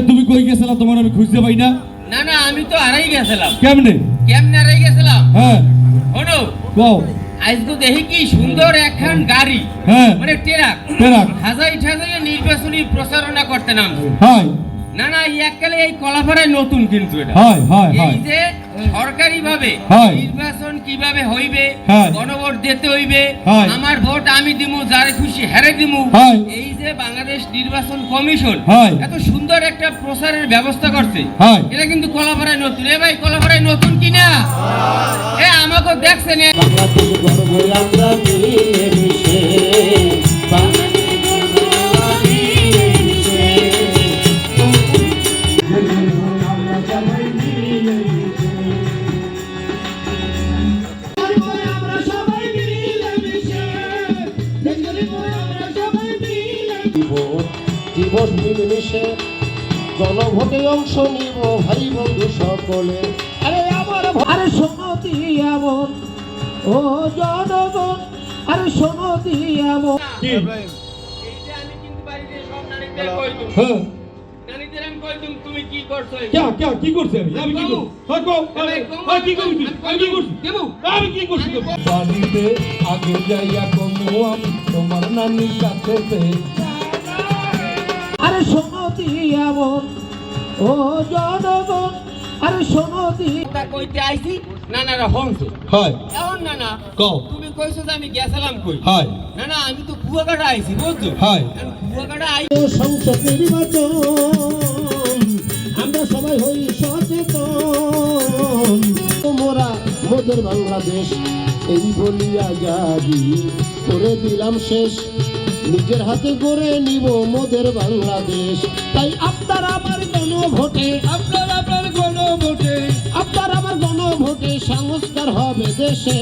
তুমি কই গেছিলা? তোমার আমি খুঁজতে পাই না। না না, আমি তো হারাই গেছিলাম। কেমনে কেমনে হারাই গেছিলাম? হ্যাঁ শোনো, কও। আজকে দেখি কি সুন্দর একখান গাড়ি, হ্যাঁ মানে ট্রাক হাজাই ঠাজাই নির্বাচনী প্রচারণা করতে নামছে। হয় না না, এককালে এই কলাপাড়ায় নতুন, কিন্তু এটা হয় হয় এই যে সরকারি ভাবে নির্বাচন কিভাবে হইবে, গণভোট দিতে হইবে, আমার ভোট আমি দিমু, যারে খুশি হেরে দিমু, এই যে বাংলাদেশ নির্বাচন কমিশন এত সুন্দর একটা প্রচারের ব্যবস্থা করছে, এটা কিন্তু কলাপাড়ায় নতুন। এ ভাই, কলাপাড়ায় নতুন কিনা? এ আমাকে দেখছেন? জীবন মিলেমিশে গণভোটে অংশ নিব ভাই বন্ধু সকলে। আরে আমার আরে শোনো দিয়ামন, ও জনগণ, আরে শোনো দিয়ামন। তুমি কি করছো? কি করছি আমি? কি করছি? বাড়িতে আগে যাইয়া কমু আমি তোমার নানির কাছে। আরে শোনো দিয়ামন, ও জনগণ, আরে শোনো দিয়া কইতে আইছি। না না হংস হয় এখন। না না কও, তুমি কইছো যে আমি গেছিলাম কই? হয় না না, আমি তো কুয়াকাটা আইছি, বুঝছো? হয় কুয়াকাটা আই সংসদ নির্বাচন, আমরা সবাই হই সচেতন। মোরা মোদের বাংলাদেশ এই বলিয়া যাবি করে দিলাম শেষ, নিজের হাতে গড়ে নিব মোদের বাংলাদেশ। তাই আপনার আমার গণভোটে, আপনার আমার গণভোটে, আপনার আমার গণভোটে সংস্কার হবে দেশে।